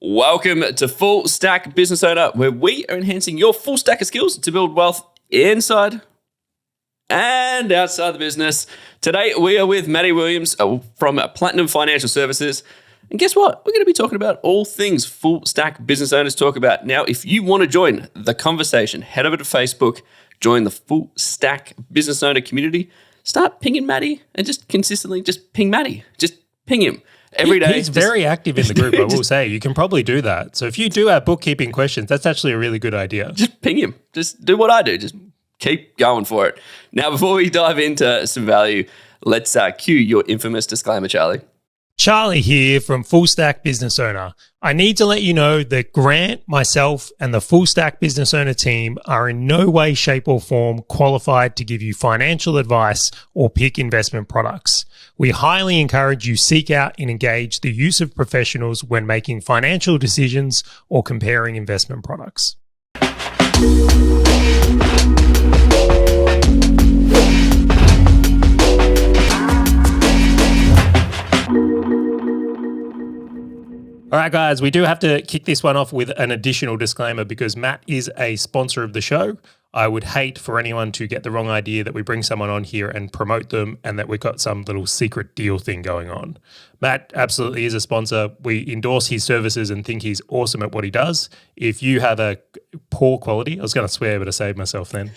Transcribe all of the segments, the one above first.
Welcome to Full Stack Business Owner, where we are enhancing your full stack of skills to build wealth inside and outside the business. Today, we are with Maddie Williams from Platinum Financial Services. And guess what? We're going to be talking about all things full stack business owners talk about. Now, if you want to join the conversation, head over to Facebook, join the Full Stack Business Owner community, start pinging Maddie and just consistently just ping Maddie. Just ping him. Every day. He's very active in the group, I will say. You can probably do that. So if you do have bookkeeping questions, that's actually a really good idea. Just ping him. Just do what I do. Just keep going for it. Now, before we dive into some value, let's cue your infamous disclaimer, Charlie. Charlie here from Full Stack Business Owner. I need to let you know that Grant, myself, and the Full Stack Business Owner team are in no way, shape, or form qualified to give you financial advice or pick investment products. We highly encourage you seek out and engage the use of professionals when making financial decisions or comparing investment products. All right, guys, we do have to kick this one off with an additional disclaimer because Matt is a sponsor of the show. I would hate for anyone to get the wrong idea that we bring someone on here and promote them and that we've got some little secret deal thing going on. Matt absolutely is a sponsor. We endorse his services and think he's awesome at what he does. If you have a poor quality, I was going to swear, but I saved myself then.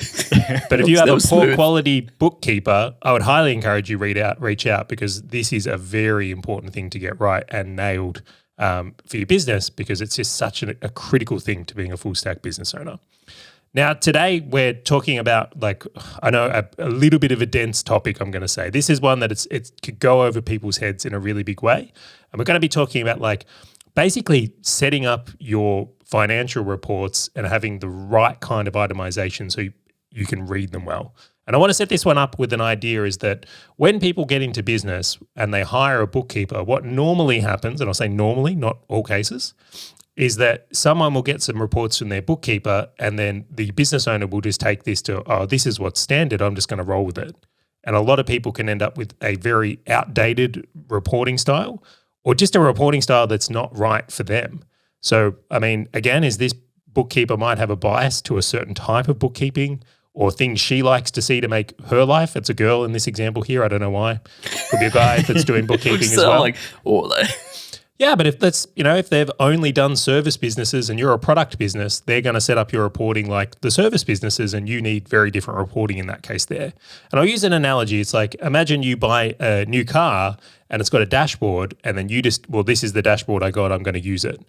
But if you have a poor quality bookkeeper, I would highly encourage you reach out because this is a very important thing to get right and nailed for your business because it's just such a critical thing to being a full stack business owner. Now, today we're talking about I know a little bit of a dense topic, I'm going to say. This is one that it could go over people's heads in a really big way. And we're going to be talking about basically setting up your financial reports and having the right kind of itemization so you can read them well. And I want to set this one up with an idea is that when people get into business and they hire a bookkeeper, what normally happens, and I'll say normally, not all cases, is that someone will get some reports from their bookkeeper and then the business owner will just take this to, oh, this is what's standard, I'm just going to roll with it. And a lot of people can end up with a very outdated reporting style or just a reporting style that's not right for them. So, I mean, again, is this bookkeeper might have a bias to a certain type of bookkeeping or things she likes to see to make her life. It's a girl in this example here. I don't know why. Could be a guy that's doing bookkeeping as well. Yeah, but if they've only done service businesses and you're a product business, they're going to set up your reporting like the service businesses and you need very different reporting in that case there. And I'll use an analogy. It's like, imagine you buy a new car and it's got a dashboard and then you just, well, this is the dashboard I got, I'm going to use it.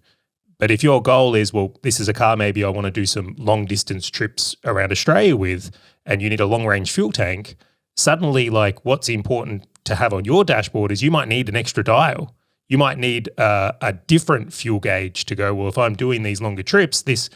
But if your goal is, well, this is a car maybe I want to do some long distance trips around Australia with, and you need a long range fuel tank, suddenly what's important to have on your dashboard is you might need an extra dial. You might need a different fuel gauge to go, well, if I'm doing these longer trips, this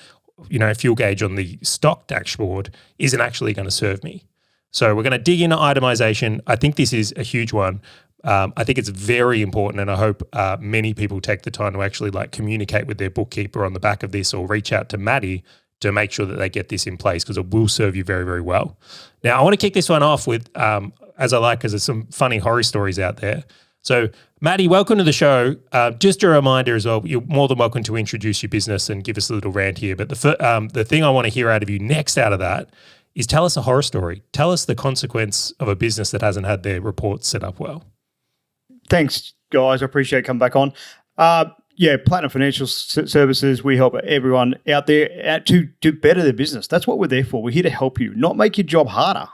fuel gauge on the stock dashboard isn't actually going to serve me. So we're going to dig into itemization. I think this is a huge one. I think it's very important and I hope many people take the time to actually communicate with their bookkeeper on the back of this or reach out to Maddie to make sure that they get this in place because it will serve you very, very well. Now, I want to kick this one off with, because there's some funny horror stories out there. So, Maddie, welcome to the show. Just a reminder as well, you're more than welcome to introduce your business and give us a little rant here. But the thing I want to hear out of you next out of that is tell us a horror story. Tell us the consequence of a business that hasn't had their reports set up well. Thanks, guys. I appreciate coming back on. Platinum Financial Services, we help everyone out there to do better their business. That's what we're there for. We're here to help you, not make your job harder.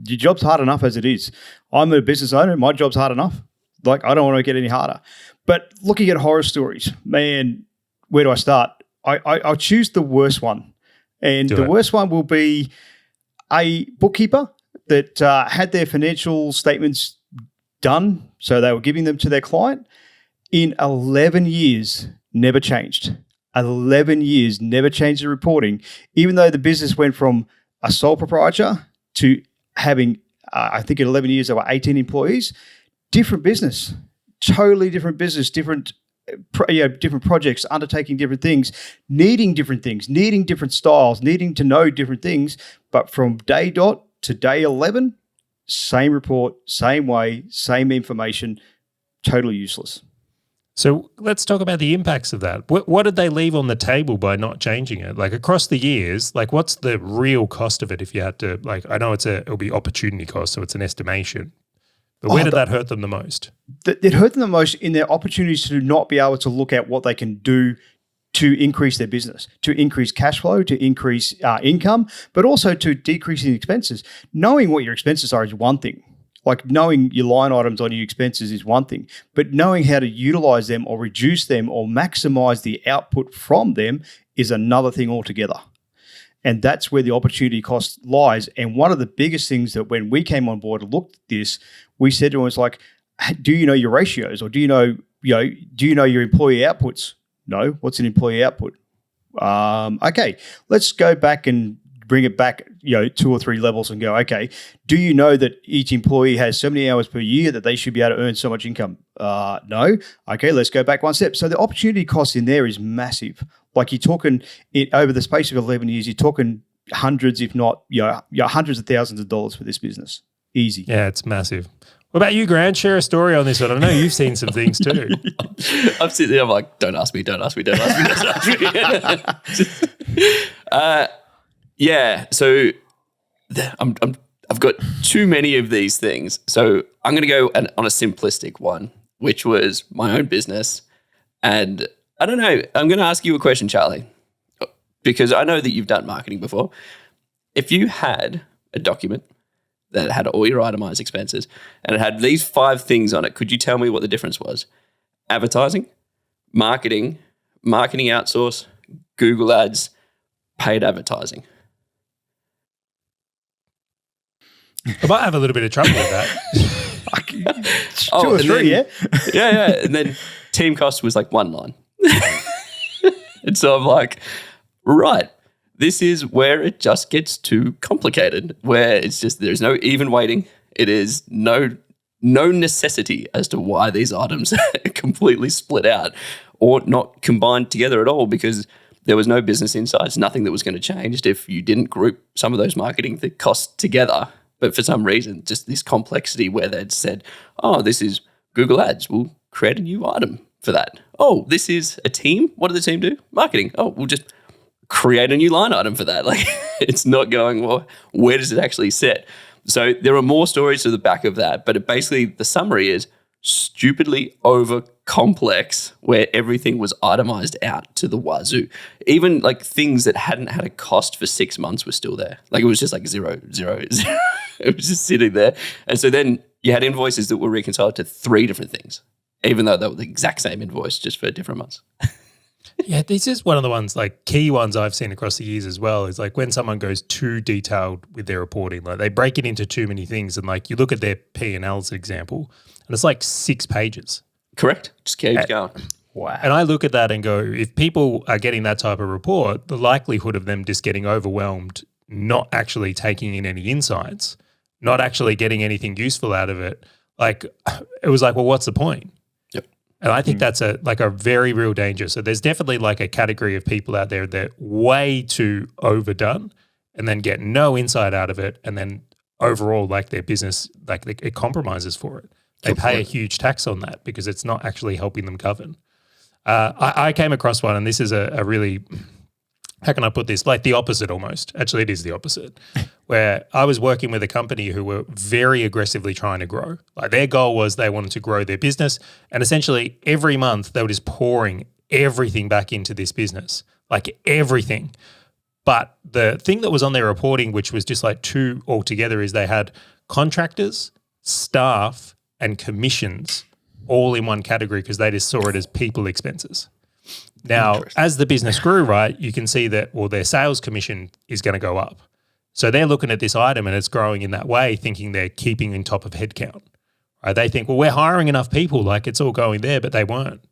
Your job's hard enough as it is. I'm a business owner. My job's hard enough. I don't want to get any harder. But looking at horror stories, man, where do I start? I'll choose the worst one. And worst one will be a bookkeeper that had their financial statements done, so they were giving them to their client, in 11 years, never changed. 11 years, never changed the reporting, even though the business went from a sole proprietor to having, I think in 11 years, there were 18 employees. Different business, totally different business, different projects, undertaking different things, needing different styles, needing to know different things. But from day dot to day 11, same report, same way, same information, totally useless. So let's talk about the impacts of that. What did they leave on the table by not changing it? Like across the years, like what's the real cost of it if you had to, like, I know it'll be opportunity cost, so it's an estimation. But where did that hurt them the most? It hurt them the most in their opportunities to not be able to look at what they can do to increase their business, to increase cash flow, to increase income, but also to decreasing expenses. Knowing what your expenses are is one thing. Like knowing your line items on your expenses is one thing, but knowing how to utilize them or reduce them or maximize the output from them is another thing altogether. And that's where the opportunity cost lies. And one of the biggest things that when we came on board and looked at this, we said to them was like, do you know your ratios, or do you know your employee outputs? No. What's an employee output? Okay, let's go back and bring it back, 2 or 3 levels and go, okay, do you know that each employee has so many hours per year that they should be able to earn so much income? No. Okay, let's go back one step. So the opportunity cost in there is massive. Like you're talking over the space of 11 years, you're talking hundreds, if not, hundreds of thousands of dollars for this business. Easy. Yeah, it's massive. What about you, Grant? Share a story on this one. I know you've seen some things too. I'm sitting there, I'm like, don't ask me. Yeah, so I've got too many of these things. So I'm going to go on a simplistic one, which was my own business. And I don't know, I'm going to ask you a question, Charlie, because I know that you've done marketing before. If you had a document that had all your itemized expenses and it had these 5 things on it, could you tell me what the difference was? Advertising, marketing outsource, Google Ads, paid advertising. I might have a little bit of trouble with that. 2 or 3, yeah? Yeah. And then team cost was like 1 line. And so I'm like, right, this is where it just gets too complicated, where it's just there's no even weighting. It is no necessity as to why these items are completely split out or not combined together at all, because there was no business insights, nothing that was going to change if you didn't group some of those marketing costs together. But for some reason, just this complexity where they'd said, oh, this is Google Ads. We'll create a new item for that. Oh, this is a team. What do the team do? Marketing. Oh, we'll just create a new line item for that. Like it's not going, well, where does it actually sit? So there are more stories to the back of that. But basically the summary is stupidly over complex, where everything was itemized out to the wazoo. Even like things that hadn't had a cost for 6 months were still there. Like it was just like 0, 0, 0. It was just sitting there. And so then you had invoices that were reconciled to 3 different things, even though they were the exact same invoice, just for different months. Yeah, this is one of the ones, like key ones I've seen across the years as well, is like when someone goes too detailed with their reporting, like they break it into too many things, and like you look at their P&L as an example, and it's like 6 pages. Correct. Just keep going. Wow. And I look at that and go, if people are getting that type of report, the likelihood of them just getting overwhelmed, not actually taking in any insights, not actually getting anything useful out of it, like it was like, well, what's the point? Yep. And I think that's a very real danger. So there's definitely like a category of people out there that are way too overdone and then get no insight out of it, and then overall like their business, like it compromises for it. They pay a huge tax on that because it's not actually helping them govern. I came across one, and this is a really, how can I put this? Like the opposite almost. Actually, it is the opposite, where I was working with a company who were very aggressively trying to grow. Like their goal was they wanted to grow their business, and essentially every month they were just pouring everything back into this business, like everything. But the thing that was on their reporting, which was just like 2 altogether, is they had contractors, staff, and commissions all in one category because they just saw it as people expenses. Now, as the business grew, right, you can see that, well, their sales commission is going to go up. So they're looking at this item and it's growing in that way, thinking they're keeping on top of headcount. Right? They think, well, we're hiring enough people, like it's all going there, but they weren't.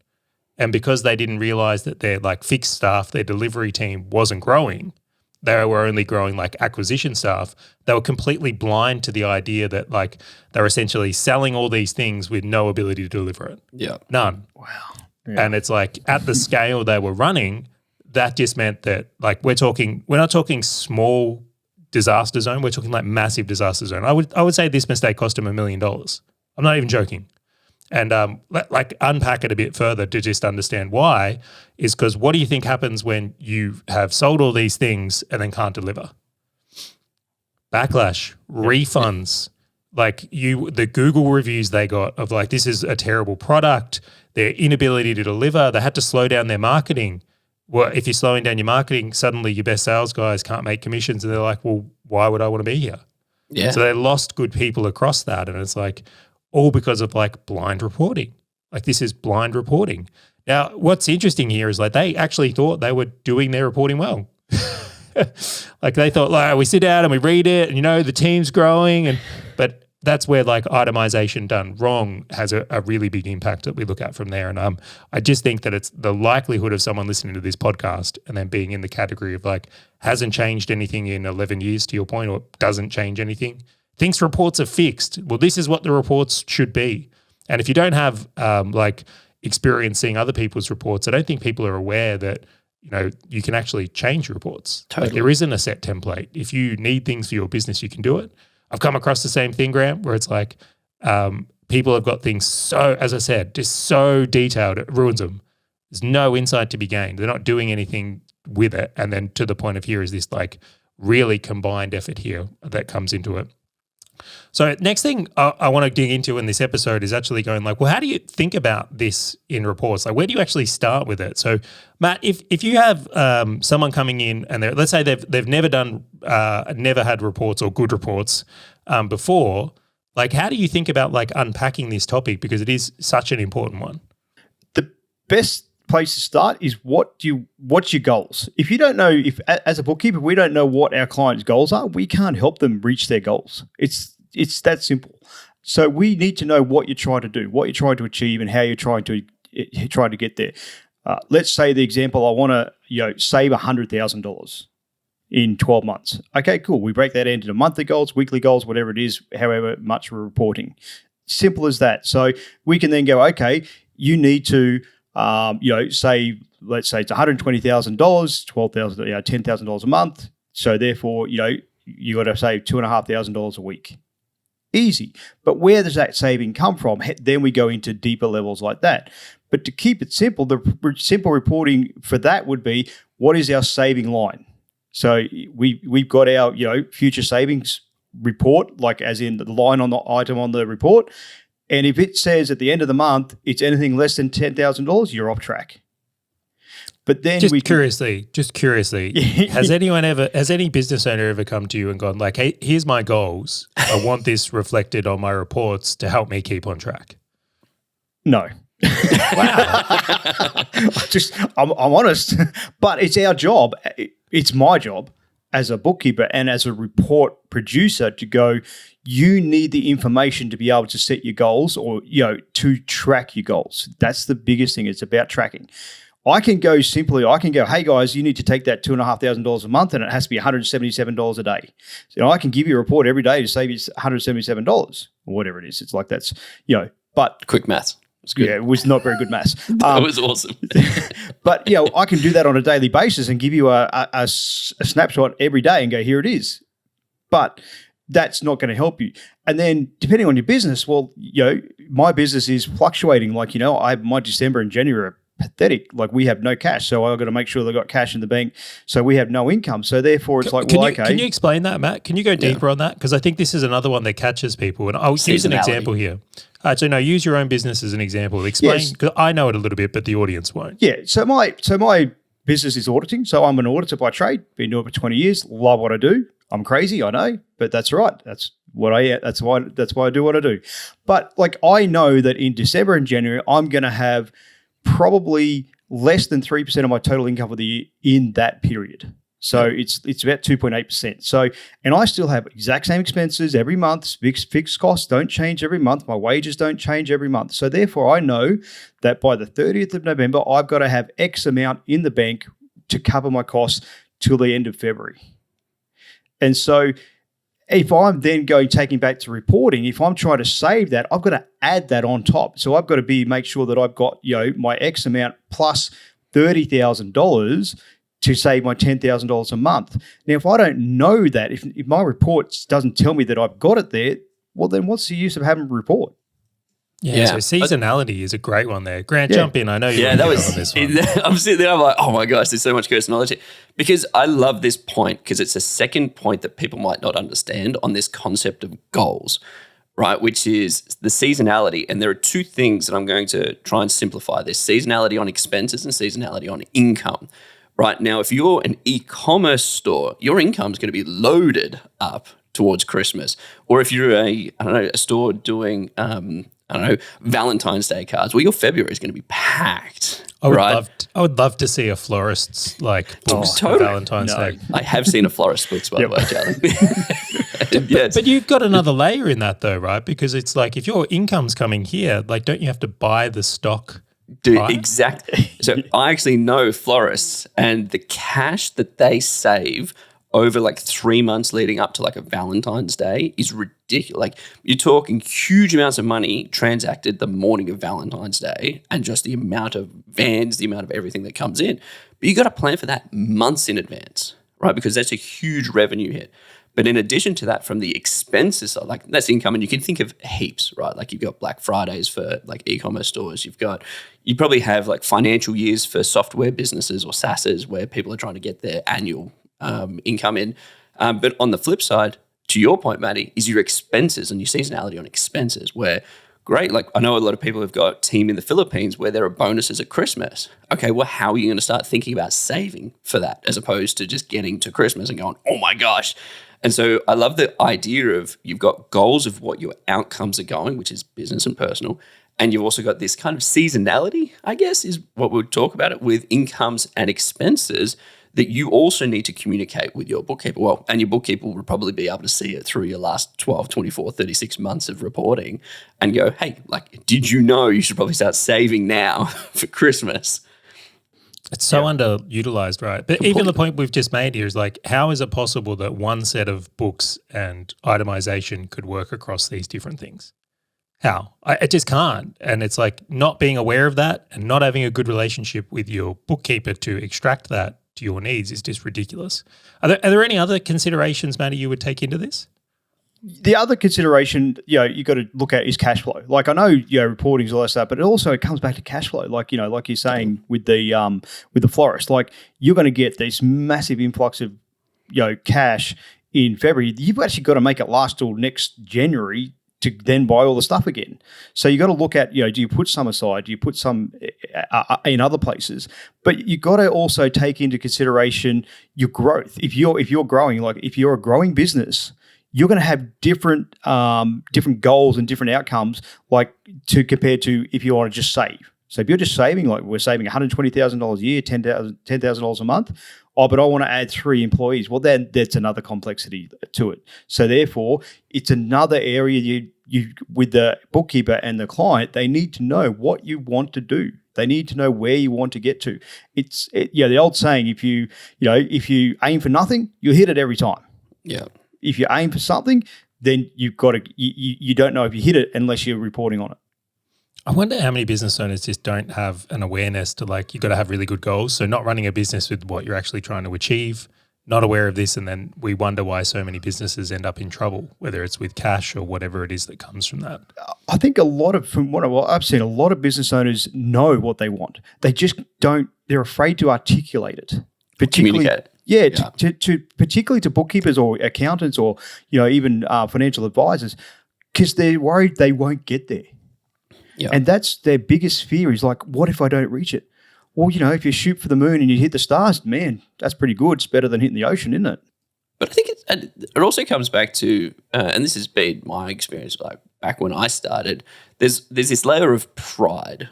And because they didn't realize that their like fixed staff, their delivery team wasn't growing, they were only growing like acquisition staff, they were completely blind to the idea that like they're essentially selling all these things with no ability to deliver it. Yeah. None. Wow. Yeah. And it's like at the scale they were running, that just meant that like we're not talking small disaster zone, we're talking like massive disaster zone. I would say this mistake cost them $1 million. I'm not even joking. And like unpack it a bit further to just understand why is because what do you think happens when you have sold all these things and then can't deliver? Backlash, refunds, like the Google reviews they got of like, this is a terrible product, their inability to deliver, they had to slow down their marketing. Well, if you're slowing down your marketing, suddenly your best sales guys can't make commissions and they're like, well, why would I want to be here? Yeah. So they lost good people across that. And it's like all because of like blind reporting. Like this is blind reporting. Now, what's interesting here is like they actually thought they were doing their reporting well. Like they thought, like we sit down and we read it, and the team's growing, but that's where like itemization done wrong has a really big impact that we look at from there. And I just think that it's the likelihood of someone listening to this podcast and then being in the category of like hasn't changed anything in 11 years to your point, or doesn't change anything, thinks reports are fixed. Well, this is what the reports should be. And if you don't have like experience seeing other people's reports, I don't think people are aware that you can actually change reports. Totally. Like there isn't a set template. If you need things for your business, you can do it. I've come across the same thing, Graham, where it's like people have got things so, as I said, just so detailed, it ruins them. There's no insight to be gained. They're not doing anything with it. And then to the point of here is this like really combined effort here that comes into it. So next thing I want to dig into in this episode is actually going like, well, how do you think about this in reports? Like, where do you actually start with it? So, Matt, if you have someone coming in and let's say they've never had reports or good reports before, like, how do you think about like unpacking this topic, because it is such an important one? The best place to start is what's your goals. If you don't know, if as a bookkeeper we don't know what our clients' goals are, we can't help them reach their goals. It's that simple. So we need to know what you're trying to do, what you're trying to achieve, and how you're trying to get there. Let's say the example, I want to save $100,000 in 12 months. Okay, cool. We break that into monthly goals, weekly goals, whatever it is, however much we're reporting. Simple as that. So we can then go, okay, you need to say, let's say it's $120,000, $12,000, $10,000 a month. So therefore, you got to save $2,500 a week. Easy. But where does that saving come from? Then we go into deeper levels like that. But to keep it simple, the simple reporting for that would be, what is our saving line? So we've got our future savings report, like as in the line on the item on the report. And if it says at the end of the month it's anything less than $10,000, you're off track. But then curiously, has any business owner ever come to you and gone like, hey, here's my goals. I want this reflected on my reports to help me keep on track? No. Wow. I'm honest, but it's our job. It's my job as a bookkeeper and as a report producer to go, you need the information to be able to set your goals or, to track your goals. That's the biggest thing. It's about tracking. I can go, hey guys, you need to take that $2,500 a month and it has to be $177 a day. So I can give you a report every day to save you $177 or whatever it is. It's like that's, but quick maths. It's good. Yeah, it was not very good maths. That was awesome. But, I can do that on a daily basis and give you a snapshot every day and go, here it is. But that's not going to help you. And then depending on your business, well, my business is fluctuating. Like, my December and January are pathetic. Like we have no cash. So I've got to make sure they've got cash in the bank. So we have no income. So therefore it's okay. Can you explain that, Matt? Can you go deeper on that? Because I think this is another one that catches people. And I'll use an example here. So no, use your own business as an example. Explain, because I know it a little bit, but the audience won't. Yeah. So my business is auditing. So I'm an auditor by trade. Been doing it for 20 years. Love what I do. I'm crazy, I know, but that's right. That's why I do what I do. But like I know that in December and January, I'm going to have probably less than 3% of my total income for the year in that period. So it's about 2.8%. So, and I still have exact same expenses every month. Fixed costs don't change every month. My wages don't change every month. So therefore I know that by the 30th of November, I've got to have X amount in the bank to cover my costs till the end of February. And so if I'm then taking back to reporting, if I'm trying to save that, I've got to add that on top. So I've got to make sure that I've got, my X amount plus $30,000 to save my $10,000 a month. Now, if I don't know that, if my report doesn't tell me that I've got it there, well, then what's the use of having a report? Yeah, so seasonality is a great one there. Grant, Yeah. jump in. I know you Yeah, want that to was. on this one. I'm sitting there. I'm like, oh my gosh, there's so much curse knowledge here. Because I love this point because it's a second point that people might not understand on this concept of goals, right? Which is the seasonality. And there are two things that I'm going to try and simplify this: seasonality on expenses and seasonality on income. Right now, if you're an e-commerce store, your income is going to be loaded up towards Christmas. Or if you're a store doing Valentine's Day cards, well, your February is going to be packed. I Right? would love to see a florist's books for totally. Valentine's Day. I have seen a florist books, by the way, Charlie. Yes. But you've got another layer in that though, right? Because it's like if your income's coming here, don't you have to buy the stock? Dude, exactly. So I actually know florists, and the cash that they save over 3 months leading up to a Valentine's Day is ridiculous. You're talking huge amounts of money transacted the morning of Valentine's Day, and just the amount of vans, the amount of everything that comes in. But you got to plan for that months in advance, right? Because that's a huge revenue hit. But in addition to that, from the expenses side, that's income, and you can think of heaps, right? You've got Black Fridays for e-commerce stores. You probably have financial years for software businesses or SaaSes where people are trying to get their annual income in. But on the flip side, to your point, Matty, is your expenses and your seasonality on expenses where, great, I know a lot of people have got team in the Philippines where there are bonuses at Christmas. Okay, well, how are you going to start thinking about saving for that as opposed to just getting to Christmas and going, oh my gosh. And so I love the idea of you've got goals of what your outcomes are going, which is business and personal. And you've also got this kind of seasonality, I guess, is what we'll talk about it with incomes and expenses that you also need to communicate with your bookkeeper. Well, and your bookkeeper will probably be able to see it through your last 12, 24, 36 months of reporting and go, hey, did you know you should probably start saving now for Christmas? It's so underutilized, right? But even the point we've just made here is how is it possible that one set of books and itemization could work across these different things? How? It just can't. And it's not being aware of that and not having a good relationship with your bookkeeper to extract that to your needs is just ridiculous. Are there any other considerations, Matty, you would take into this? The other consideration, you got to look at is cash flow. I know, reporting is all that stuff, but it comes back to cash flow. Like you're saying with the florist, you're going to get this massive influx of, cash in February. You've actually got to make it last till next January to then buy all the stuff again. So you got to look at, do you put some aside? Do you put some in other places? But you got to also take into consideration your growth. If you're growing, if you're a growing business, you're going to have different goals and different outcomes, to compare to if you want to just save. So if you're just saving, we're saving $120,000 a year, $10,000 a month. Oh, but I want to add 3 employees. Well, then that's another complexity to it. So therefore, it's another area you with the bookkeeper and the client, they need to know what you want to do. They need to know where you want to get to. The old saying, if you aim for nothing, you'll hit it every time. Yeah. If you aim for something, then you've got to. You don't know if you hit it unless you're reporting on it. I wonder how many business owners just don't have an awareness to you've got to have really good goals. So not running a business with what you're actually trying to achieve, not aware of this, and then we wonder why so many businesses end up in trouble, whether it's with cash or whatever it is that comes from that. I think from what I've seen, a lot of business owners know what they want. They just don't. They're afraid to articulate it. Communicate. Yeah, to particularly to bookkeepers or accountants or even financial advisors, because they're worried they won't get there. Yeah. And that's their biggest fear is what if I don't reach it? Well, if you shoot for the moon and you hit the stars, man, that's pretty good. It's better than hitting the ocean, isn't it? But I think it also comes back to, and this has been my experience back when I started, there's this layer of pride,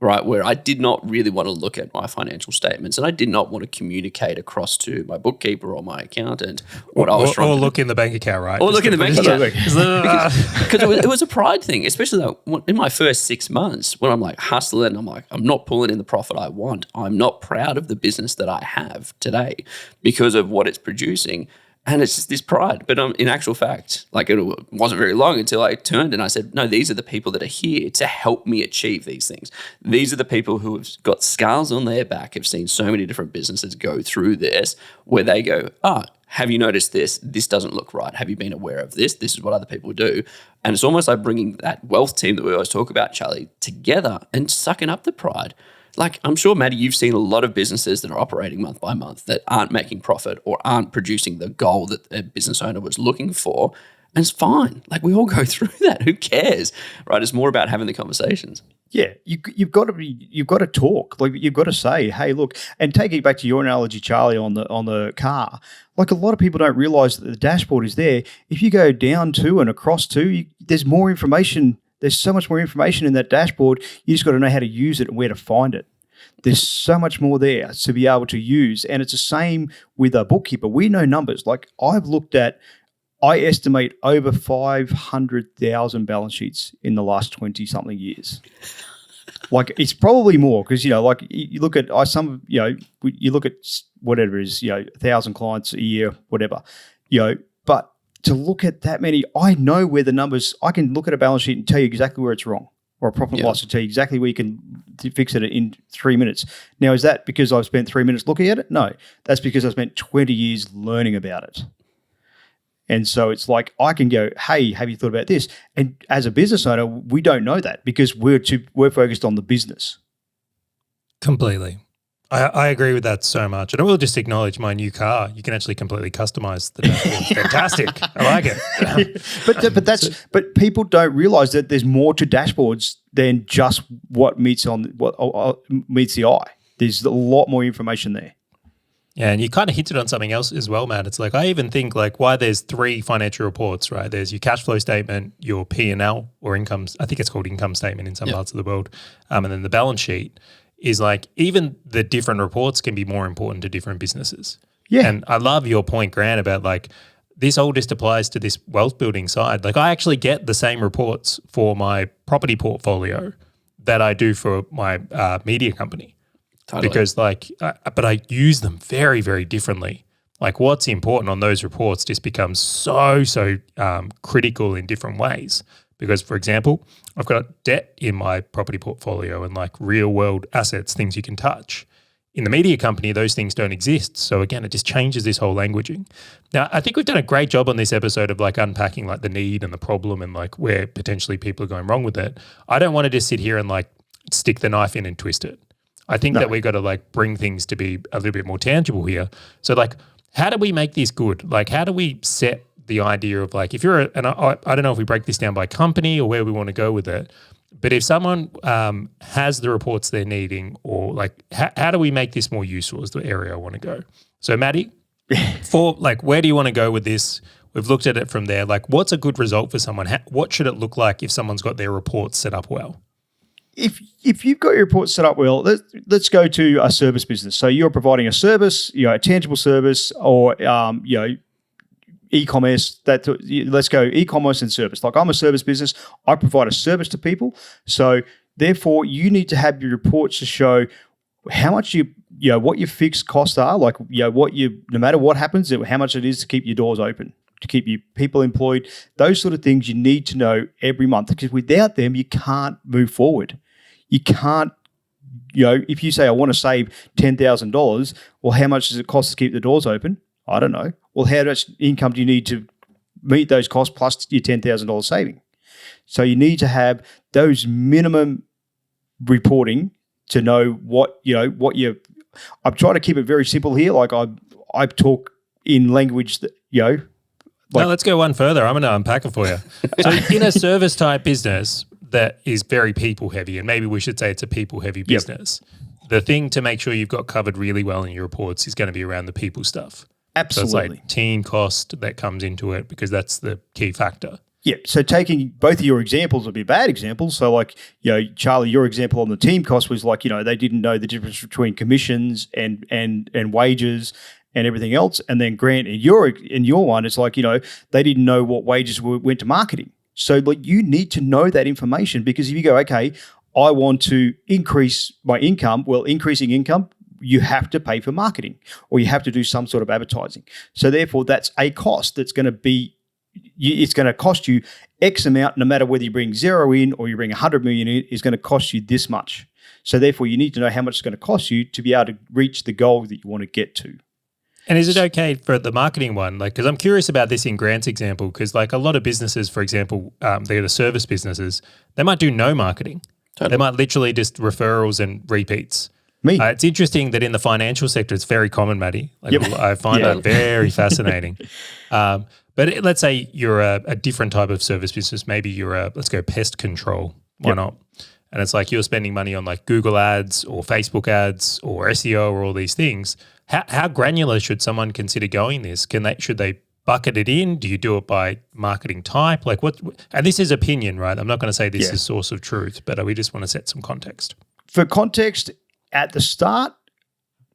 right, where I did not really want to look at my financial statements and I did not want to communicate across to my bookkeeper or my accountant what I was trying to do. Or look in the bank account, right? Or look in the bank account. Because it was a pride thing, especially in my first 6 months when I'm hustling, I'm not pulling in the profit I want. I'm not proud of the business that I have today because of what it's producing. And it's just this pride. But in actual fact, it wasn't very long until I turned and I said, no, these are the people that are here to help me achieve these things. These are the people who have got scars on their back, have seen so many different businesses go through this, where they go, have you noticed this? This doesn't look right. Have you been aware of this? This is what other people do. And it's almost like bringing that wealth team that we always talk about, Charlie, together and sucking up the pride. Like, I'm sure, Maddie, you've seen a lot of businesses that are operating month by month that aren't making profit or aren't producing the goal that a business owner was looking for. And it's fine. Like, we all go through that. Who cares, right? It's more about having the conversations. Yeah, you've got to talk. Like, you've got to say, hey, look, and taking it back to your analogy, Charlie, on the car. Like, a lot of people don't realize that the dashboard is there. If you go down to and across to, there's more information. There's so much more information in that dashboard. You just got to know how to use it and where to find it. There's so much more there to be able to use, and it's the same with a bookkeeper. We know numbers. Like, I estimate over 500,000 balance sheets in the last 20-something years. Like, it's probably more because, like you look at you look at whatever it is, 1,000 clients a year, whatever, but to look at that many, I know where the numbers, I can look at a balance sheet and tell you exactly where it's wrong, or a profit and loss and tell you exactly where you can fix it in 3 minutes. Now, is that because I've spent 3 minutes looking at it? No, that's because I spent 20 years learning about it. And so it's like, I can go, hey, have you thought about this? And as a business owner, we don't know that because we're focused on the business. Completely. I agree with that so much. And I will just acknowledge my new car. You can actually completely customize the dashboard. It's fantastic. I like it. But people don't realize that there's more to dashboards than just what meets the eye. There's a lot more information there. Yeah, and you kind of hinted on something else as well, Matt. It's like, I even think like why there's 3 financial reports, right? There's your cash flow statement, your P&L or income. I think it's called income statement in some parts of the world. And then the balance sheet is like, even the different reports can be more important to different businesses. Yeah. And I love your point, Grant, about like, this all just applies to this wealth building side. Like, I actually get the same reports for my property portfolio that I do for my media company. Totally. Because but I use them very, very differently. Like, what's important on those reports just becomes so critical in different ways. Because, for example, I've got debt in my property portfolio and like real world assets, things you can touch. In the media company, those things don't exist. So again, it just changes this whole languaging. Now, I think we've done a great job on this episode of like unpacking like the need and the problem and like where potentially people are going wrong with it. I don't want to just sit here and like stick the knife in and twist it. I think that we've got to like bring things to be a little bit more tangible here. So like, how do we make this good? Like, how do we set the idea of like, if you're and I don't know if we break this down by company or where we want to go with it, but if someone has the reports they're needing, or like, how do we make this more useful is the area I want to go. So Maddie, for like, where do you want to go with this? We've looked at it from there. Like, what's a good result for someone? What should it look like if someone's got their reports set up well? If you've got your reports set up well, let's go to a service business. So you're providing a service, a tangible service, or e-commerce. Let's go e-commerce and service. Like, I'm a service business. I provide a service to people. So therefore, you need to have your reports to show how much what your fixed costs are. Like, no matter what happens, how much it is to keep your doors open, to keep your people employed. Those sort of things you need to know every month, because without them, you can't move forward. You can't, if you say, I want to save $10,000, well, how much does it cost to keep the doors open? I don't know. Well, how much income do you need to meet those costs plus your $10,000 saving? So you need to have those minimum reporting to know what I'm trying to keep it very simple here. Like, I talk in language that, no, let's go one further. I'm going to unpack it for you. So in a service type business that is very people heavy, and maybe we should say it's a people heavy business, the thing to make sure you've got covered really well in your reports is going to be around the people stuff. Absolutely. So it's like team cost that comes into it, because that's the key factor. Yeah. So taking both of your examples would be bad examples. So like, Charlie, your example on the team cost was like, they didn't know the difference between commissions and wages and everything else. And then Grant, in your one, it's like, they didn't know what wages went to marketing. So like, you need to know that information, because if you go, okay, I want to increase my income, well, increasing income, you have to pay for marketing, or you have to do some sort of advertising. So therefore, that's a cost that's going to be, it's going to cost you X amount, no matter whether you bring 0 in or you bring 100 million in, is going to cost you this much. So therefore, you need to know how much it's going to cost you to be able to reach the goal that you want to get to. And is it okay for the marketing one? Like, because I'm curious about this in Grant's example, because like a lot of businesses, for example, they're the service businesses, they might do no marketing. Totally. They might literally just referrals and repeats. Me. It's interesting that in the financial sector, it's very common, Matty. Like I find that very fascinating. Let's say you're a different type of service business. Maybe you're let's go pest control. Why not? And it's like you're spending money on like Google ads or Facebook ads or SEO or all these things. How granular should someone consider going this? Should they bucket it in? Do you do it by marketing type? Like what? And this is opinion, right? I'm not going to say this is source of truth, but we just want to set some context. For context, at the start,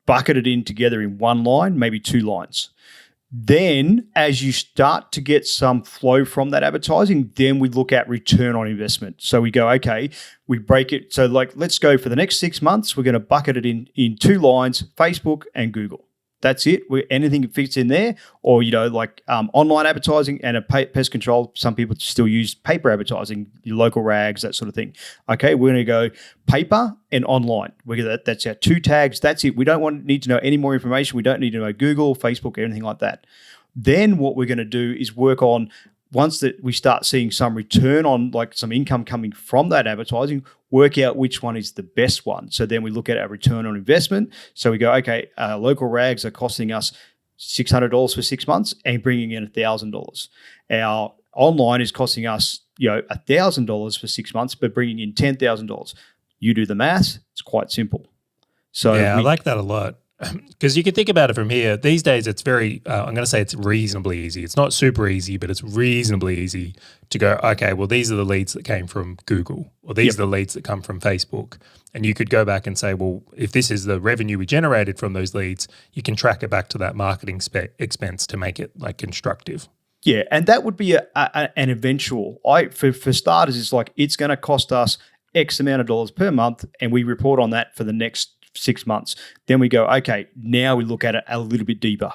bucket it in together in one line, maybe 2 lines. Then as you start to get some flow from that advertising, then we look at return on investment. So we go, okay, we break it. So like, let's go for the next 6 months, we're going to bucket it in 2 lines, Facebook and Google. That's it. Anything fits in there, or like online advertising and a pest control. Some people still use paper advertising, your local rags, that sort of thing. Okay, we're going to go paper and online. That's our 2 tags. That's it. We don't need to know any more information. We don't need to know Google, Facebook, anything like that. Then what we're going to do is work on, once that we start seeing some return on, like some income coming from that advertising, work out which one is the best one. So then we look at our return on investment. So we go, okay, local rags are costing us $600 for 6 months and bringing in $1,000. Our online is costing us, $1,000 for 6 months, but bringing in $10,000. You do the math. It's quite simple. So I like that a lot. Because you can think about it from here. These days, it's very, I'm going to say it's reasonably easy. It's not super easy, but it's reasonably easy to go, okay, well, these are the leads that came from Google, or these are the leads that come from Facebook. And you could go back and say, well, if this is the revenue we generated from those leads, you can track it back to that marketing expense to make it like constructive. Yeah, and that would be an eventual. For starters, it's like it's going to cost us X amount of dollars per month, and we report on that for the next 6 months. Then we go, okay, now we look at it a little bit deeper.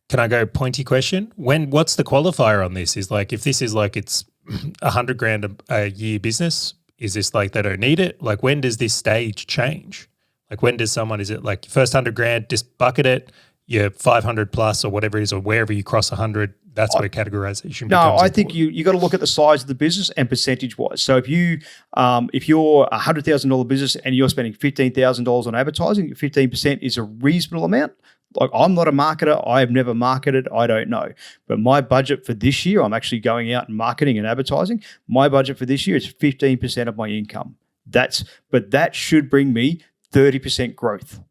Can I go pointy question? What's the qualifier on this? Is like, if this is like it's $100,000 a year business, is this like they don't need it? Like, when does this stage change? Like, when does someone, is it like first $100,000, just bucket it, you're 500 plus or whatever it is, or wherever you cross 100, that's where categorization becomes important. I think you got to look at the size of the business and percentage wise. So if you're a $100,000 business and you're spending $15,000 on advertising, 15% is a reasonable amount. Like, I'm not a marketer. I have never marketed. I don't know. But my budget for this year, I'm actually going out and marketing and advertising. My budget for this year is 15% of my income. But that should bring me 30% growth.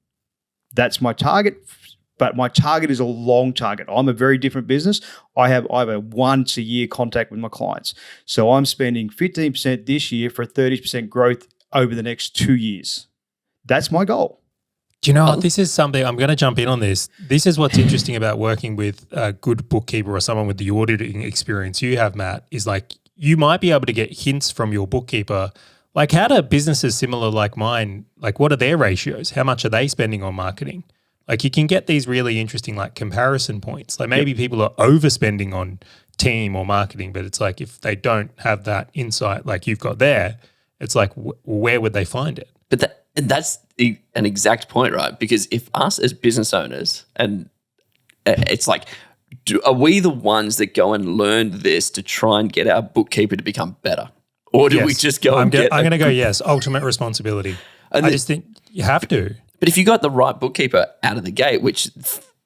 That's my target. But my target is a long target. I'm a very different business. I have a once a year contact with my clients. So I'm spending 15% this year for 30% growth over the next 2 years. That's my goal. Do you know what? This is something, I'm going to jump in on this. This is what's interesting about working with a good bookkeeper or someone with the auditing experience you have, Matt, is like you might be able to get hints from your bookkeeper. Like, how do businesses similar like mine, like what are their ratios? How much are they spending on marketing? Like, you can get these really interesting like comparison points. Like, maybe people are overspending on team or marketing, but it's like if they don't have that insight like you've got there, it's like where would they find it? But that's an exact point, right? Because if us as business owners, and it's like, are we the ones that go and learn this to try and get our bookkeeper to become better? Or do we just go I'm going to go, yes, ultimate responsibility. I just think you have to. But if you got the right bookkeeper out of the gate, which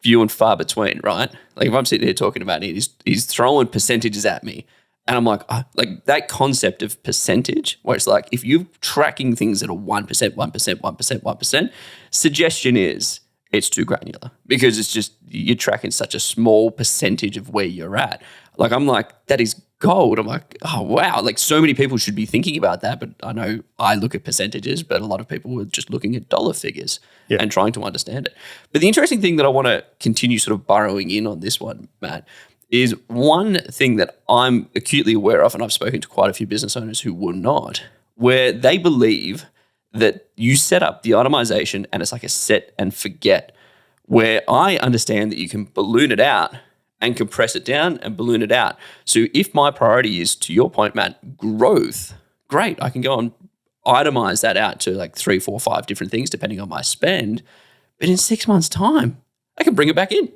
few and far between, right? Like, if I'm sitting here talking about it, he's throwing percentages at me. And I'm like, like that concept of percentage, where it's like, if you're tracking things at a 1%, 1%, 1%, 1%, suggestion is it's too granular, because it's just, you're tracking such a small percentage of where you're at. Like, I'm like, that is gold. I'm like, oh, wow. Like, so many people should be thinking about that. But I know I look at percentages, but a lot of people were just looking at dollar figures and trying to understand it. But the interesting thing that I want to continue sort of burrowing in on this one, Matt, is one thing that I'm acutely aware of, and I've spoken to quite a few business owners who were not, where they believe that you set up the automation and it's like a set and forget, where I understand that you can balloon it out and compress it down and balloon it out. So if my priority is, to your point, Matt, growth, great. I can go and itemize that out to like 3, 4, 5 different things depending on my spend. But in 6 months' time, I can bring it back in.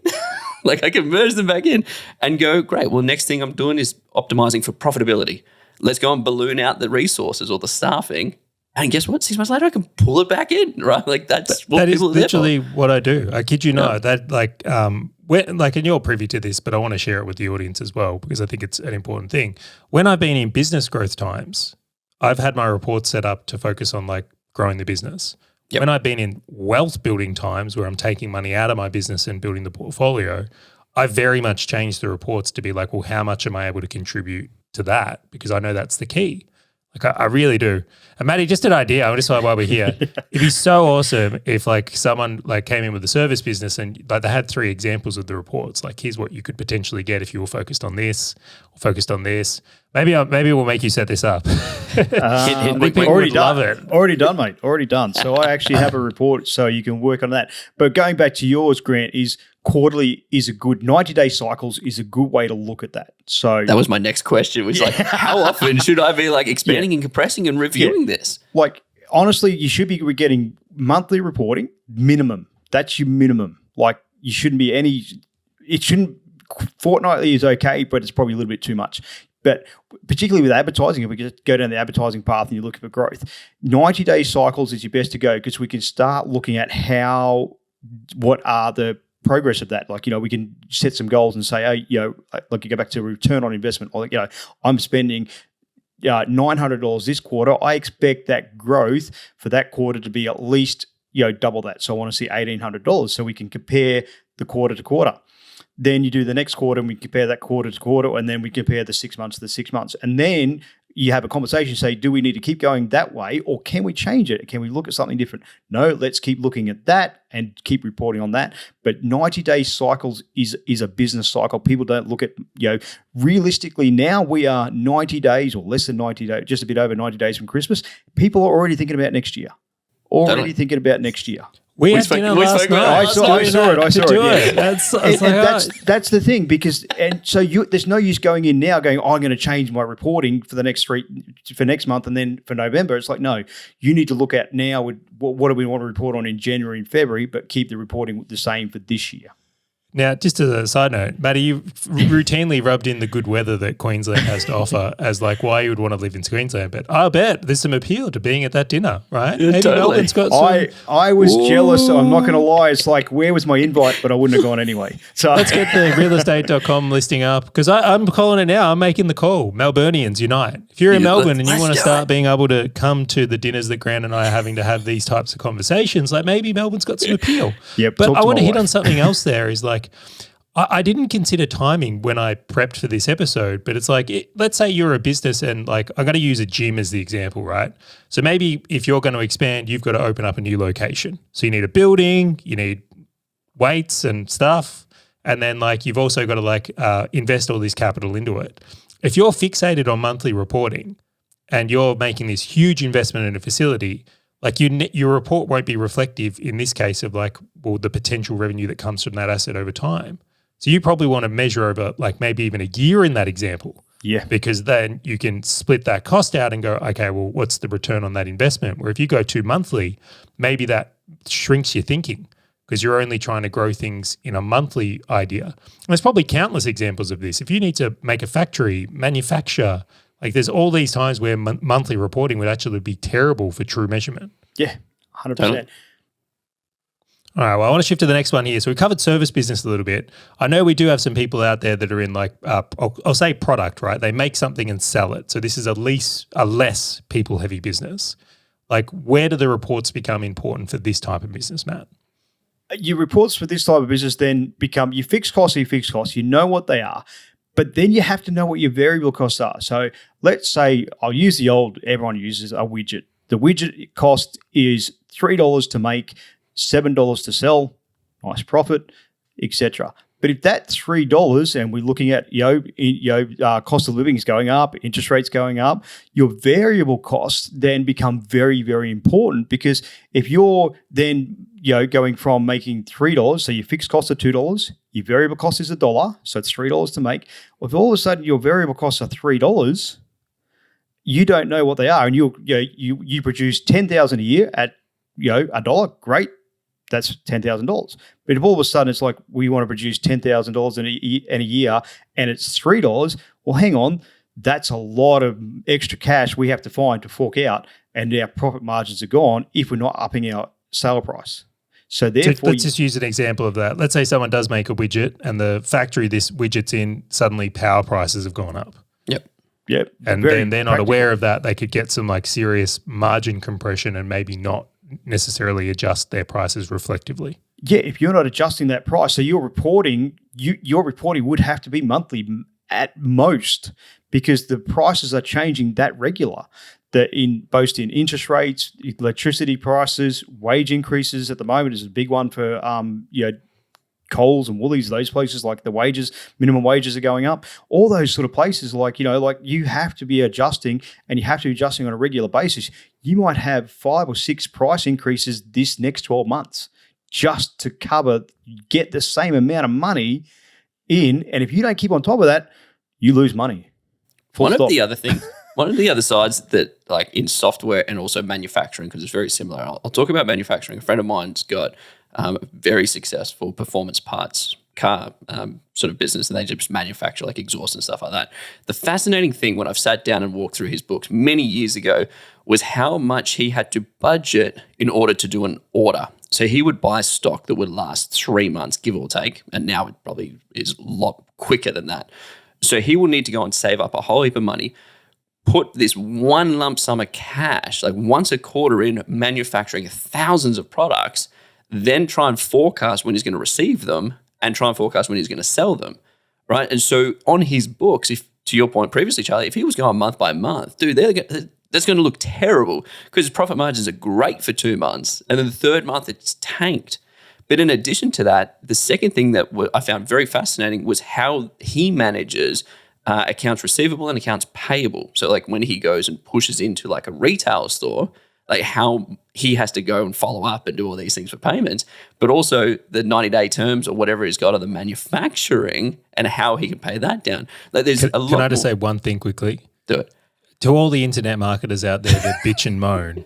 Like I can merge them back in and go, great. Well, next thing I'm doing is optimizing for profitability. Let's go and balloon out the resources or the staffing. And guess what? 6 months later, I can pull it back in, right? Like that's what that is people are there for. literally what I do. I kid you not. That and you're privy to this, but I want to share it with the audience as well because I think it's an important thing. When I've been in business growth times, I've had my reports set up to focus on like growing the business. Yep. When I've been in wealth building times where I'm taking money out of my business and building the portfolio, I've very much changed the reports to be like, well, how much am I able to contribute to that? Because I know that's the key. Like I really do. And Matty, just an idea, I just thought while we're here, it'd be so awesome if like someone like came in with a service business and like they had 3 examples of the reports. Like here's what you could potentially get if you were focused on this or focused on this. Maybe we'll make you set this up. Already done. Love it. Already done, mate. Already done. So I actually have a report so you can work on that. But going back to yours, Grant, is quarterly is a good 90-day cycles is a good way to look at that. So that was my next question, which like how often should I be like expanding and compressing and reviewing this? Like honestly, you should be getting monthly reporting minimum. That's your minimum. Like you shouldn't be fortnightly is okay, but it's probably a little bit too much. But particularly with advertising, if we just go down the advertising path and you're looking for growth, 90-day cycles is your best to go because we can start looking at what are the progress of that. Like, we can set some goals and say, hey, like you go back to return on investment. Or, I'm spending $900 this quarter. I expect that growth for that quarter to be at least, double that. So I want to see $1,800 so we can compare the quarter to quarter. Then you do the next quarter and we compare that quarter to quarter, and then we compare the 6 months to the 6 months. And then you have a conversation, say, do we need to keep going that way or can we change it? Can we look at something different? No, let's keep looking at that and keep reporting on that. But 90-day cycles is a business cycle. People don't look at, realistically now we are 90 days or less than 90 days, just a bit over 90 days from Christmas. People are already thinking about next year. We had dinner last night. I saw it. Yeah. That's the thing there's no use going in now going, I'm going to change my reporting for the next month and then for November. It's like, no, you need to look at now what do we want to report on in January and February, but keep the reporting the same for this year. Now, just as a side note, Matty, you routinely rubbed in the good weather that Queensland has to offer as like why you would want to live in Queensland. But I bet there's some appeal to being at that dinner, right? Yeah, maybe totally. Melbourne's got some. I was jealous. I'm not going to lie. It's like, where was my invite? But I wouldn't have gone anyway. So let's get the realestate.com listing up because I'm calling it now. I'm making the call. Melburnians unite. If you're in Melbourne and you want to start being able to come to the dinners that Grant and I are having to have these types of conversations, like maybe Melbourne's got some appeal. Yep. But I want to hit on something else there is like, I didn't consider timing when I prepped for this episode, but it's like, let's say you're a business and like, I'm going to use a gym as the example, right? So maybe if you're going to expand, you've got to open up a new location. So you need a building, you need weights and stuff. And then like, you've also got to like invest all this capital into it. If you're fixated on monthly reporting and you're making this huge investment in a facility, like your report won't be reflective in this case of like, well, the potential revenue that comes from that asset over time. So you probably want to measure over like maybe even a year in that example. Yeah. Because then you can split that cost out and go, okay, well, what's the return on that investment? Where if you go to monthly, maybe that shrinks your thinking because you're only trying to grow things in a monthly idea. And there's probably countless examples of this. If you need to make a factory, manufacture, like there's all these times where monthly reporting would actually be terrible for true measurement. Yeah, 100%. Totally. All right, well, I want to shift to the next one here. So we covered service business a little bit. I know we do have some people out there that are in like, I'll say product, right? They make something and sell it. So this is a less people-heavy business. Like where do the reports become important for this type of business, Matt? Your reports for this type of business then become your fixed costs are your fixed costs. You know what they are. But then you have to know what your variable costs are. So let's say I'll use everyone uses a widget. The widget cost is $3 to make, $7 to sell, nice profit, etc. But if that's $3 and we're looking at cost of living is going up, interest rates going up, your variable costs then become very, very important because if you're then going from making $3, so your fixed costs are $2, your variable cost is $1, so it's $3 to make. Well, if all of a sudden your variable costs are $3, you don't know what they are, and you produce $10,000 a year at $1, great. that's $10,000. But if all of a sudden it's like we want to produce $10,000 in a year and it's $3, well, hang on, that's a lot of extra cash we have to find to fork out, and our profit margins are gone if we're not upping our sale price. So therefore, let's just use an example of that. Let's say someone does make a widget, and the factory this widget's in, suddenly power prices have gone up. Yep. And then they're not aware of that. They could get some like serious margin compression and maybe not necessarily adjust their prices reflectively. Yeah, if you're not adjusting that price, so your reporting would have to be monthly at most, because the prices are changing that regular. Both in interest rates, electricity prices, wage increases at the moment is a big one for Coles and Woolies, those places, like the minimum wages are going up. All those sort of places, like you have to be adjusting, and you have to be adjusting on a regular basis. You might have 5 or 6 price increases this next 12 months just to get the same amount of money in. And if you don't keep on top of that, you lose money. One of the other sides that, like in software and also manufacturing, because it's very similar. I'll talk about manufacturing. A friend of mine's got a very successful performance parts car sort of business, and they just manufacture like exhaust and stuff like that. The fascinating thing when I've sat down and walked through his books many years ago was how much he had to budget in order to do an order. So he would buy stock that would last 3 months, give or take, and now it probably is a lot quicker than that. So he will need to go and save up a whole heap of money, put this one lump sum of cash, like once a quarter in manufacturing thousands of products, then try and forecast when he's going to receive them and try and forecast when he's going to sell them, right? And so on his books, if to your point previously, Charlie, if he was going month by month, dude, that's going to look terrible because his profit margins are great for 2 months, and then the third month it's tanked. But in addition to that, the second thing that I found very fascinating was how he manages accounts receivable and accounts payable. So like when he goes and pushes into like a retail store, like how he has to go and follow up and do all these things for payments, but also the 90-day terms or whatever he's got on the manufacturing and how he can pay that down. Like there's a lot. Can I just say one thing quickly? Do it. To all the internet marketers out there that bitch and moan,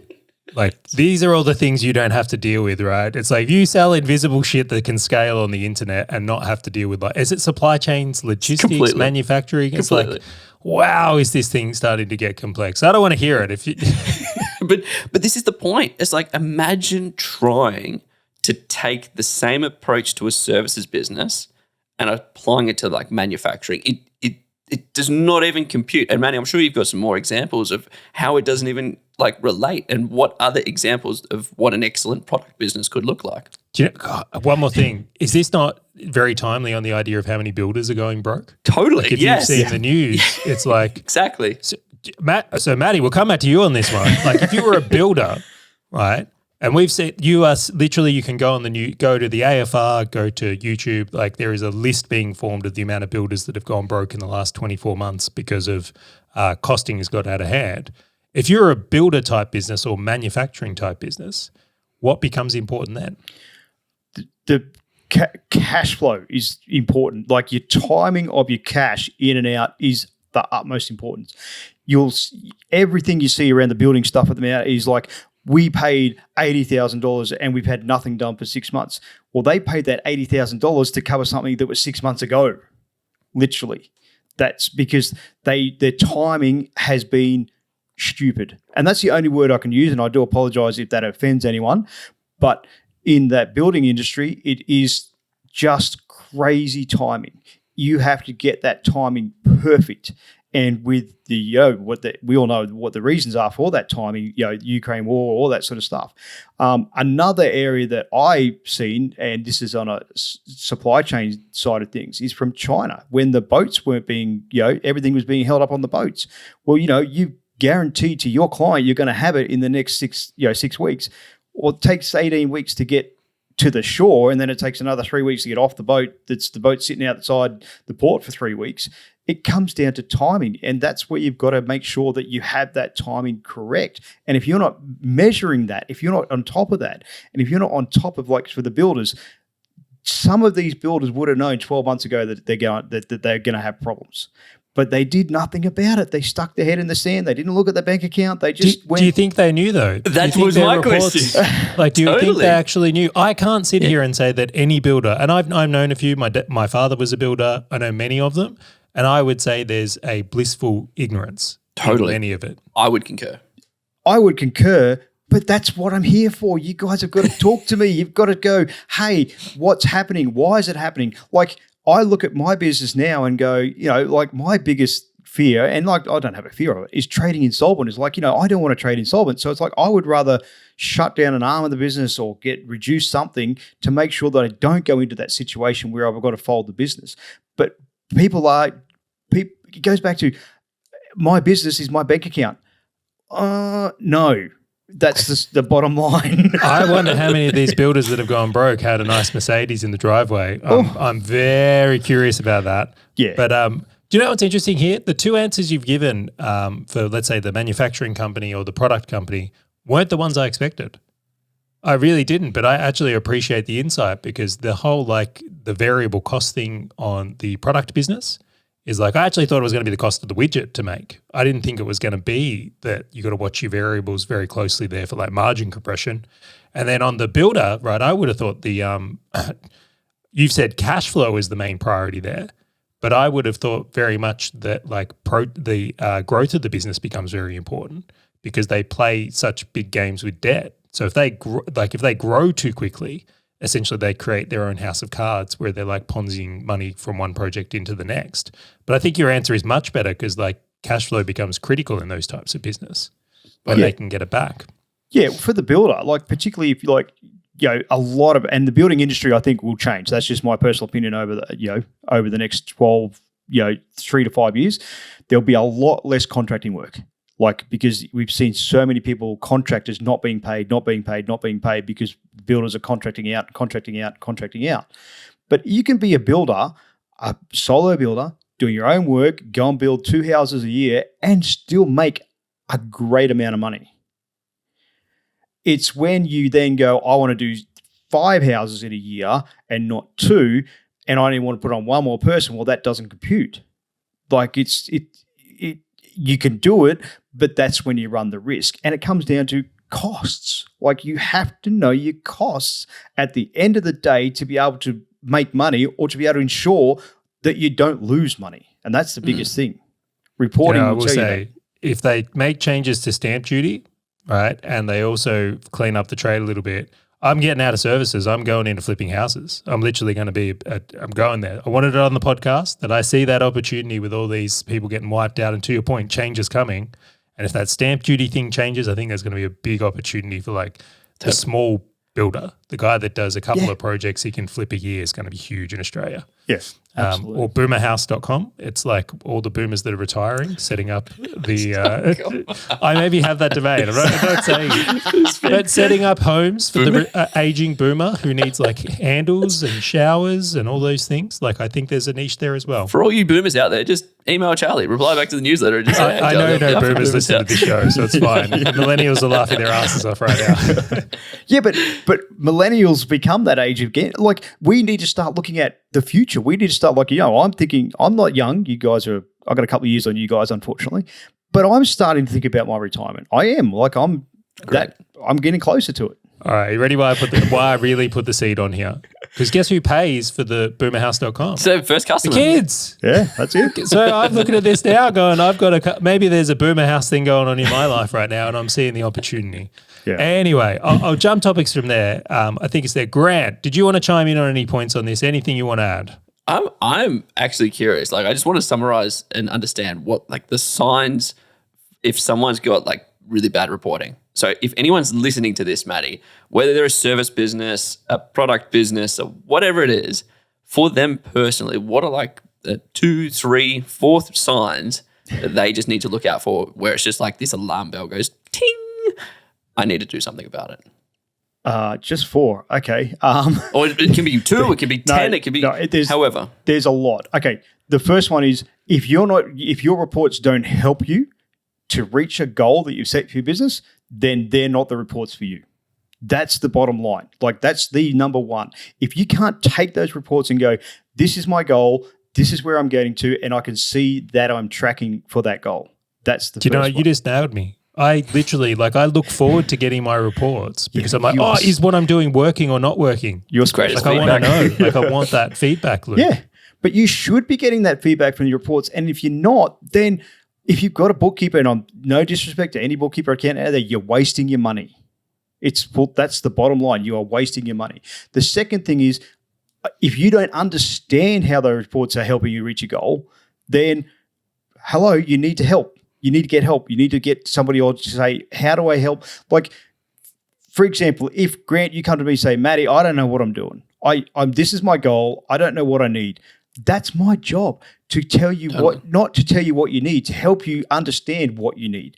like these are all the things you don't have to deal with, right? It's like you sell invisible shit that can scale on the internet and not have to deal with, like, is it supply chains, logistics, manufacturing? It's like, wow, is this thing starting to get complex? I don't want to hear it. If you But this is the point. It's like, imagine trying to take the same approach to a services business and applying it to like manufacturing. It does not even compute. And Manny, I'm sure you've got some more examples of how it doesn't even like relate and what other examples of what an excellent product business could look like. Do you know, God, one more thing. Is this not very timely on the idea of how many builders are going broke? Totally. Like if yes. you've seen the news, it's like exactly. So Matty, we'll come back to you on this one. Like if you were a builder, right? And we've seen you are literally, you can go on go to the AFR, go to YouTube. Like there is a list being formed of the amount of builders that have gone broke in the last 24 months because of costing has got out of hand. If you're a builder type business or manufacturing type business, what becomes important then? The cash flow is important. Like your timing of your cash in and out is the utmost importance. Everything you see around the building stuff at the moment is like, we paid $80,000 and we've had nothing done for 6 months. Well, they paid that $80,000 to cover something that was 6 months ago, literally. That's because their timing has been stupid. And that's the only word I can use, and I do apologize if that offends anyone. But in that building industry, it is just crazy timing. You have to get that timing perfect. And with we all know what the reasons are for that timing, Ukraine war, all that sort of stuff. Another area that I've seen, and this is on a supply chain side of things, is from China when the boats weren't being, everything was being held up on the boats. Well, you guaranteed to your client you're going to have it in the next 6 weeks. Or it takes 18 weeks to get to the shore, and then it takes another 3 weeks to get off the boat. That's the boat sitting outside the port for 3 weeks. It comes down to timing, and that's where you've got to make sure that you have that timing correct. And if you're not measuring that, if you're not on top of that, and if you're not on top of, like for the builders, some of these builders would have known 12 months ago that they're going to have problems. But they did nothing about it. They stuck their head in the sand. They didn't look at their bank account. They just went. Do you think they knew though? That was my question. Like, do you think Totally. they actually knew? I can't sit here and say that any builder, and I've known a few. My father was a builder. I know many of them, and I would say there's a blissful ignorance. Totally. In any of it. I would concur. I would concur, but that's what I'm here for. You guys have got to talk to me. You've got to go, hey, what's happening? Why is it happening? Like, I look at my business now and go, like my biggest fear, and like I don't have a fear of it, is trading insolvent. Is like, I don't want to trade insolvent. So it's like I would rather shut down an arm of the business or reduce something to make sure that I don't go into that situation where I've got to fold the business. But it goes back to my business is my bank account. No. That's the bottom line. I wonder how many of these builders that have gone broke had a nice Mercedes in the driveway. I'm very curious about that. Yeah. But do you know what's interesting here? The two answers you've given for, let's say, the manufacturing company or the product company weren't the ones I expected. I really didn't, but I actually appreciate the insight because the whole the variable cost thing on the product business is I actually thought it was going to be the cost of the widget to make. I didn't think it was going to be that you got to watch your variables very closely there for margin compression. And then on the builder, right, I would have thought you've said cash flow is the main priority there, but I would have thought very much that the growth of the business becomes very important because they play such big games with debt. So if they grow too quickly, essentially they create their own house of cards where they're Ponziing money from one project into the next. But I think your answer is much better because cash flow becomes critical in those types of business when they can get it back. Yeah, for the builder, particularly if a lot of, and the building industry I think will change. That's just my personal opinion over the next 12, 3 to 5 years. There'll be a lot less contracting work. Because we've seen so many contractors not being paid because builders are contracting out. But you can be a builder, a solo builder, doing your own work, go and build 2 houses a year and still make a great amount of money. It's when you then go, I want to do 5 houses in a year and not 2, and I only want to put on one more person. Well, that doesn't compute. You can do it, but that's when you run the risk. And it comes down to costs. You have to know your costs at the end of the day to be able to make money or to be able to ensure that you don't lose money. And that's the biggest thing. Reporting I will will tell say, you that. if they make changes to stamp duty, right, and they also clean up the trade a little bit, I'm getting out of services. I'm going into flipping houses. I'm literally going to be, I'm going there. I wanted it on the podcast that I see that opportunity with all these people getting wiped out. And to your point, change is coming. And if that stamp duty thing changes, I think there's going to be a big opportunity for the small builder. The guy that does a couple of projects he can flip a year is going to be huge in Australia. Yes, absolutely. Or boomerhouse.com. It's all the boomers that are retiring, setting up the I maybe have that debate. I'm not saying it. But setting up homes for the aging boomer who needs handles and showers and all those things. I think there's a niche there as well. For all you boomers out there, just email Charlie, reply back to the newsletter. And just say, I know no boomers listen to this show, so it's fine. Millennials are laughing their asses off right now. Yeah, but millennials become that age again. We need to start looking at the future. We need to start I'm thinking, I'm not young. You guys are, I've got a couple of years on you guys, unfortunately, but I'm starting to think about my retirement. I am I'm getting closer to it. All right, you ready why I really put the seed on here? Because guess who pays for the boomerhouse.com? So first customer. The kids. Yeah, that's it. So I'm looking at this now going, maybe there's a boomer house thing going on in my life right now and I'm seeing the opportunity. Yeah. Anyway, I'll jump topics from there. I think it's there. Grant, did you want to chime in on any points on this? Anything you want to add? I'm actually curious. I just want to summarize and understand what the signs if someone's got really bad reporting. So if anyone's listening to this, Maddie, whether they're a service business, a product business, or whatever it is, for them personally, what are the 2, 3, 4 signs that they just need to look out for where it's just this alarm bell goes, ting, I need to do something about it? Just 4. Okay. Or it can be 2, it can be 10, it can be however. There's a lot. Okay. The first one is if your reports don't help you to reach a goal that you've set for your business, then they're not the reports for you. That's the bottom line. That's the number one. If you can't take those reports and go, this is my goal, this is where I'm getting to, and I can see that I'm tracking for that goal. That's the Do you know, first you one. just nailed me. I literally, I look forward to getting my reports because I'm like, yours- is what I'm doing working or not working? Your greatest I want to feedback. know. I want that feedback loop. Yeah, but you should be getting that feedback from your reports. And if you're not, then if you've got a bookkeeper, and I'm no disrespect to any bookkeeper account out there, you're wasting your money. That's the bottom line. You are wasting your money. The second thing is, if you don't understand how those reports are helping you reach your goal, then hello, you need to help. You need to get help. You need to get somebody else to say, how do I help? Like, for example, if Grant, you come to me and say, Matty, I don't know what I'm doing. This is my goal. I don't know what I need. That's my job, to tell you not to tell you what you need, to help you understand what you need.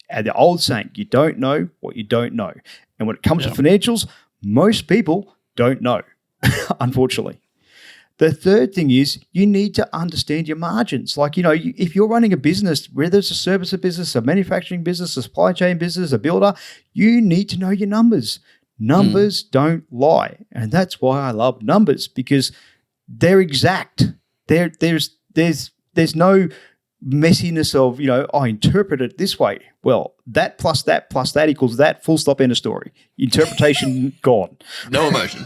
And the old saying, you don't know what you don't know. And when it comes to financials, most people don't know, unfortunately. The third thing is you need to understand your margins. Like, if you're running a business, whether it's a service business, a manufacturing business, a supply chain business, a builder, you need to know your numbers. Numbers don't lie. And that's why I love numbers, because they're exact. There's no messiness of, I interpret it this way. Well, that plus that equals that, full stop, end of story. Interpretation gone. No emotion.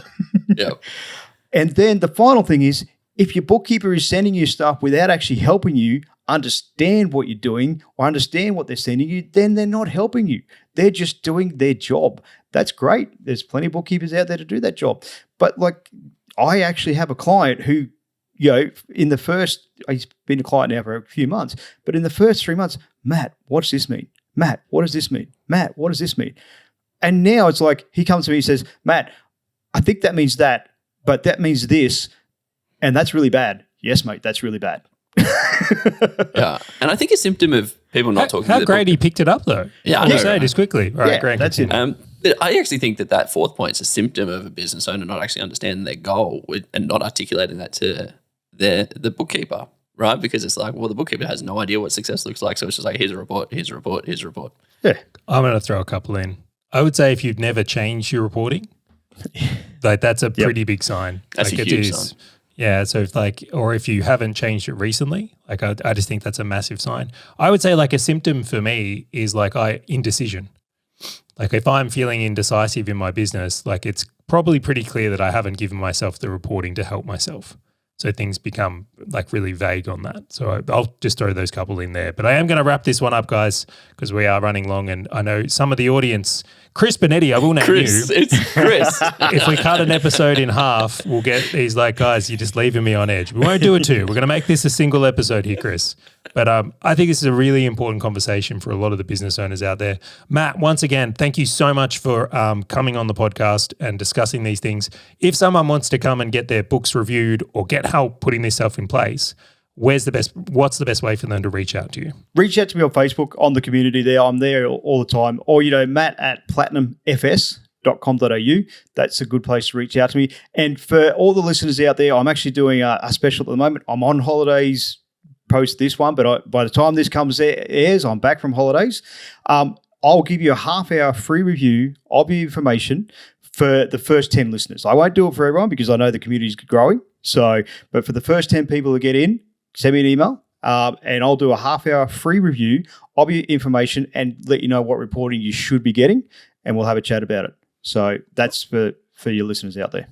Yeah. And then the final thing is, if your bookkeeper is sending you stuff without actually helping you understand what you're doing or understand what they're sending you, then they're not helping you. They're just doing their job. That's great. There's plenty of bookkeepers out there to do that job. But I actually have a client who, he's been a client now for a few months, but in the first 3 months, Matt, what does this mean? Matt, what does this mean? Matt, what does this mean? And now it's like he comes to me and says, Matt, I think that means that, but that means this, and that's really bad. Yes, mate, that's really bad. Yeah. And I think a symptom of people not talking to How their great he picked it up, though. Yeah, I I'll know, say right? just quickly. All right, Grant, that's it. But I actually think that fourth point is a symptom of a business owner not actually understanding their goal and not articulating that to the bookkeeper, right? Because it's like, well, the bookkeeper has no idea what success looks like. So it's just like, here's a report, here's a report, here's a report. Yeah. I'm going to throw a couple in. I would say if you've never changed your reporting, that's a pretty big sign. That's a huge sign. Yeah, so if you haven't changed it recently, I just think that's a massive sign. I would say a symptom for me is indecision. If I'm feeling indecisive in my business, it's probably pretty clear that I haven't given myself the reporting to help myself. So things become really vague on that. So I'll just throw those couple in there. But I am going to wrap this one up, guys, because we are running long. And I know some of the audience, Chris Benetti, I will name Chris, you. it's Chris. If we cut an episode in half, we'll get, he's like, guys, you're just leaving me on edge. We won't do it too. We're going to make this a single episode here, Chris. But I think this is a really important conversation for a lot of the business owners out there. Matt, once again, thank you so much for coming on the podcast and discussing these things. If someone wants to come and get their books reviewed or get help putting this stuff in place, what's the best way for them to reach out to you? Reach out to me on Facebook, on the community there. I'm there all the time. Or, Matt at platinumfs.com.au. That's a good place to reach out to me. And for all the listeners out there, I'm actually doing a special at the moment. I'm on holidays post this one, but by the time this airs, I'm back from holidays. I'll give you a half-hour free review of your information for the first 10 listeners. I won't do it for everyone because I know the community is growing. But for the first 10 people who get in, send me an email, and I'll do a half-hour free review of your information and let you know what reporting you should be getting, and we'll have a chat about it. So that's for your listeners out there.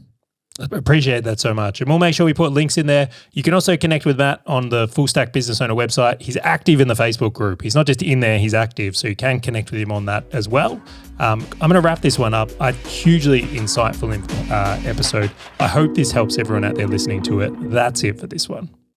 I appreciate that so much. And we'll make sure we put links in there. You can also connect with Matt on the Full Stack Business Owner website. He's active in the Facebook group. He's not just in there, he's active. So you can connect with him on that as well. I'm going to wrap this one up. A hugely insightful episode. I hope this helps everyone out there listening to it. That's it for this one.